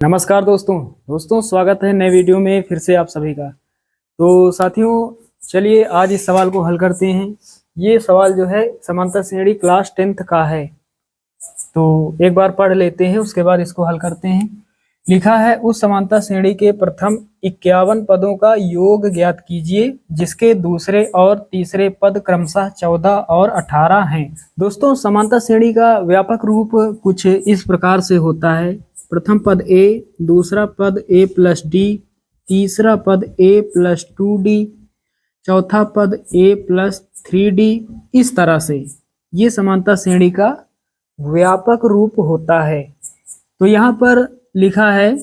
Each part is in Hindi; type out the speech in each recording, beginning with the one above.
नमस्कार दोस्तों स्वागत है नए वीडियो में फिर से आप सभी का। तो साथियों चलिए आज इस सवाल को हल करते हैं। ये सवाल जो है समांतर श्रेणी क्लास 10th का है, तो एक बार पढ़ लेते हैं उसके बाद इसको हल करते हैं। लिखा है उस समांतर श्रेणी के प्रथम 51 पदों का योग ज्ञात कीजिए जिसके दूसरे और तीसरे पद क्रमशः 14 और 18 हैं। दोस्तों समांतर श्रेणी का व्यापक रूप कुछ इस प्रकार से होता है। प्रथम पद ए, दूसरा पद ए प्लस डी, तीसरा पद ए प्लस 2d, चौथा पद ए प्लस 3d। इस तरह से ये समांतर श्रेणी का व्यापक रूप होता है। तो यहाँ पर लिखा है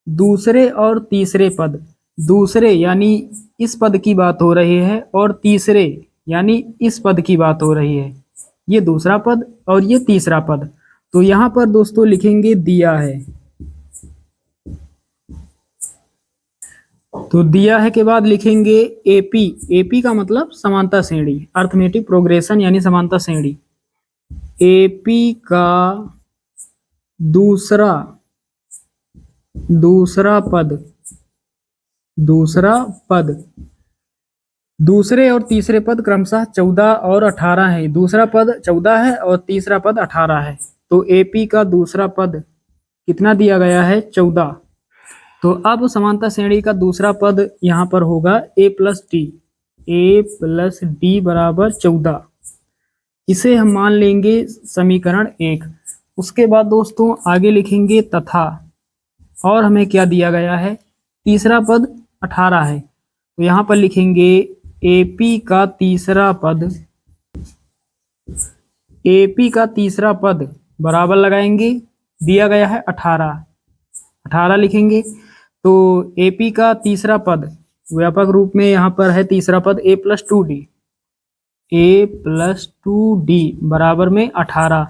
दूसरे और तीसरे पद। दूसरे यानी इस पद की बात हो रही है और तीसरे यानी इस पद की बात हो रही है। ये दूसरा पद और ये तीसरा पद। तो यहाँ पर दोस्तों लिखेंगे दिया है। तो दिया है के बाद लिखेंगे एपी। एपी का मतलब समांतर श्रेणी, अर्थमेटिक प्रोग्रेशन यानी समांतर श्रेणी। एपी का दूसरा पद दूसरे और तीसरे पद क्रमशः 14 और 18 है। दूसरा पद 14 है और तीसरा पद 18 है। तो एपी का दूसरा पद कितना दिया गया है? 14। तो अब समांतर श्रेणी का दूसरा पद यहाँ पर होगा ए प्लस डी। ए प्लस डी बराबर 14। इसे हम मान लेंगे समीकरण 1। उसके बाद दोस्तों आगे लिखेंगे तथा, और हमें क्या दिया गया है? तीसरा पद 18 है। तो यहाँ पर लिखेंगे एपी का तीसरा पद बराबर लगाएंगे, दिया गया है 18 लिखेंगे। तो एपी का तीसरा पद व्यापक रूप में यहाँ पर है तीसरा पद ए प्लस 2d बराबर में 18।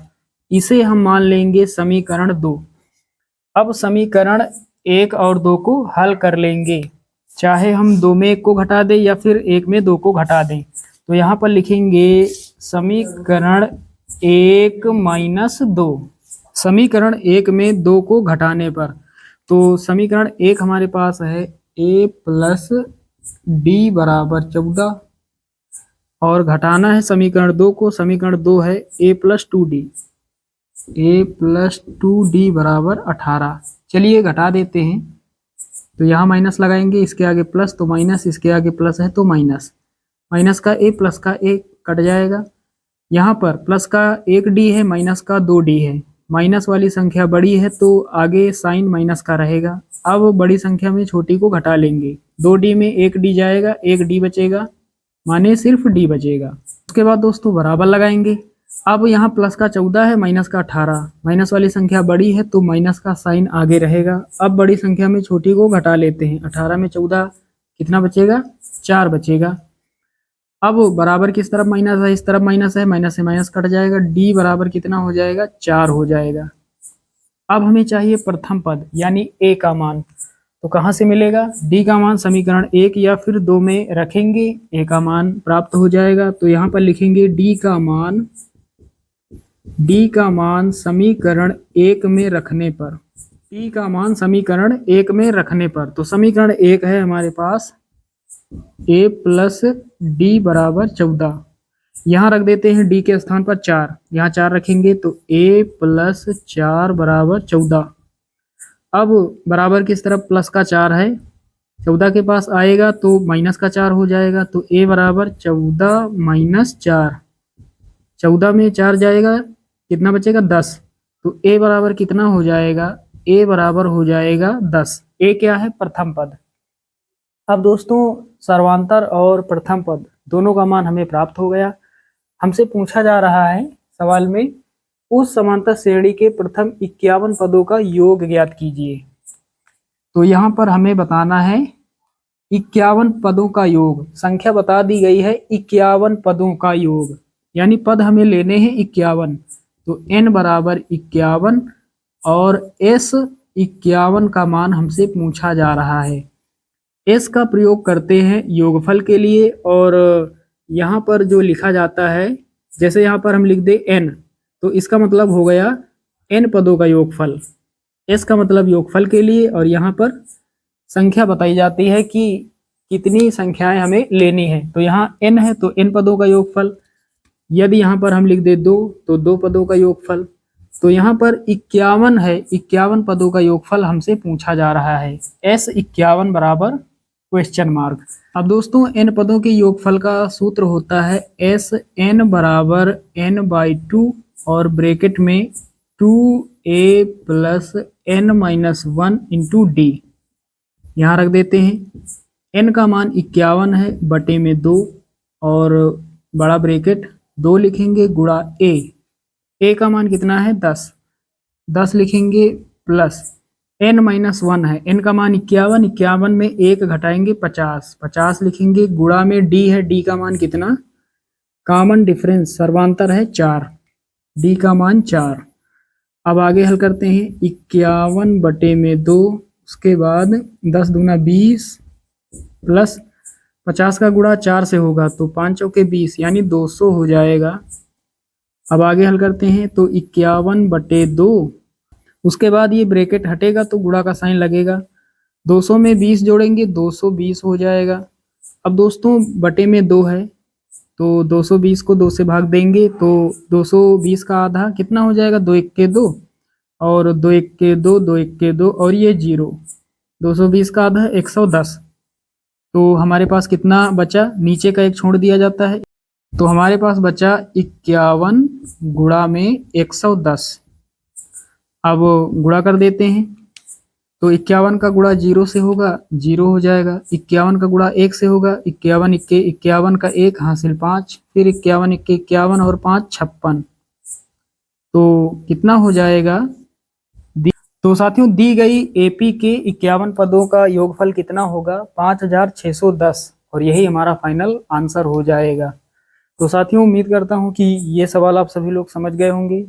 इसे हम मान लेंगे समीकरण 2। अब समीकरण 1 और 2 को हल कर लेंगे, चाहे हम 2 में 1 को घटा दें या फिर 1 में 2 को घटा दें। तो यहाँ पर लिखेंगे समीकरण 1 माइनस 2। समीकरण 1 में 2 को घटाने पर, तो समीकरण 1 हमारे पास है ए प्लस डी बराबर 14 और घटाना है समीकरण 2 को। समीकरण 2 है ए प्लस 2d बराबर 18। चलिए घटा देते हैं। तो यहाँ माइनस लगाएंगे, इसके आगे प्लस तो माइनस, इसके आगे प्लस है तो माइनस। माइनस का ए प्लस का ए कट जाएगा। यहाँ पर प्लस का 1d है, माइनस का 2d है। माइनस वाली संख्या बड़ी है तो आगे साइन माइनस का रहेगा। अब बड़ी संख्या में छोटी को घटा लेंगे। 2d में 1d जाएगा, 1d बचेगा, माने सिर्फ d बचेगा। उसके बाद दोस्तों बराबर लगाएंगे। अब यहाँ प्लस का 14 है, माइनस का 18। माइनस वाली संख्या बड़ी है तो माइनस का साइन आगे रहेगा। अब बड़ी संख्या में छोटी को घटा लेते हैं। 18 में 14 कितना बचेगा? 4 बचेगा। अब बराबर किस तरफ माइनस है? इस तरफ माइनस है, माइनस से माइनस कट जाएगा। d बराबर कितना हो जाएगा? 4 हो जाएगा। अब हमें चाहिए प्रथम पद यानी a का मान। तो कहाँ से मिलेगा? d का मान समीकरण 1 या फिर 2 में रखेंगे, a का मान प्राप्त हो जाएगा। तो यहाँ पर लिखेंगे d का मान समीकरण 1 में रखने पर। d का मान समीकरण 1 में रखने पर, तो समीकरण 1 है हमारे पास a प्लस डी बराबर 14। यहाँ रख देते हैं d के स्थान पर 4, यहाँ 4 रखेंगे तो a प्लस 4 बराबर 14। अब बराबर किस तरफ? प्लस का 4 है, 14 के पास आएगा तो माइनस का 4 हो जाएगा। तो a बराबर 14 माइनस 4। 14 में 4 जाएगा, कितना बचेगा? 10। तो a बराबर कितना हो जाएगा? a बराबर हो जाएगा 10। a क्या है? प्रथम पद। अब दोस्तों सर्वांतर और प्रथम पद दोनों का मान हमें प्राप्त हो गया। हमसे पूछा जा रहा है सवाल में उस समांतर श्रेणी के प्रथम 51 पदों का योग ज्ञात कीजिए। तो यहाँ पर हमें बताना है 51 पदों का योग। संख्या बता दी गई है 51 पदों का योग, यानी पद हमें लेने हैं 51। तो n बराबर 51 और s 51 का मान हमसे पूछा जा रहा है। s का प्रयोग करते हैं योगफल के लिए, और यहाँ पर जो लिखा जाता है, जैसे यहाँ पर हम लिख दे n, तो इसका मतलब हो गया n पदों का योगफल। एस का मतलब योगफल के लिए, और यहाँ पर संख्या बताई जाती है कि कितनी संख्याएं हमें लेनी है। तो यहाँ n है तो n पदों का योगफल, यदि यहाँ पर हम लिख दे 2 तो 2 पदों का योगफल। तो यहाँ पर 51 है, 51 पदों का योगफल हमसे पूछा जा रहा है। S 51 बराबर क्वेश्चन मार्क। अब दोस्तों n पदों के योगफल का सूत्र होता है एस n बराबर n/2 और ब्रैकेट में 2a plus n-1 into D. यहाँ रख देते हैं। n का मान 51 है बटे में 2 और बड़ा ब्रैकेट 2 लिखेंगे गुणा a का मान कितना है 10 लिखेंगे प्लस n-1 है, n का मान 51, 51 में 1 घटाएंगे 50 लिखेंगे गुणा में d है, d का मान कितना, कॉमन डिफरेंस सर्वांतर है 4, d का मान 4। अब आगे हल करते हैं। 51 बटे में 2, उसके बाद 10 दूना 20 प्लस 50 का गुणा 4 से होगा तो 5 चौके 20 यानी 200 हो जाएगा। अब आगे हल करते हैं तो 51 बटे 2, उसके बाद ये ब्रैकेट हटेगा तो गुणा का साइन लगेगा, 200 में 20 जोड़ेंगे 220 हो जाएगा। अब दोस्तों बटे में 2 है तो 220 को 2 से भाग देंगे तो 220 का आधा कितना हो जाएगा, 2 1 के 2 और 2 1 के 2, 2 1 के 2 और ये 0, 220 का आधा 110। तो हमारे पास कितना बचा, नीचे का एक छोड़ दिया जाता है, तो हमारे पास बचा 51 गुणा में 110। अब गुणा कर देते हैं तो 51 का गुणा 0 से होगा 0 हो जाएगा, 51 का गुणा 1 से होगा 51 इक्के 51 का 1 हासिल 5, फिर 51 इक्के 51 और 5 56। तो कितना हो जाएगा, तो साथियों दी गई एपी के 51 पदों का योगफल कितना होगा 5610, और यही हमारा फाइनल आंसर हो जाएगा। तो साथियों उम्मीद करता हूँ कि ये सवाल आप सभी लोग समझ गए होंगे।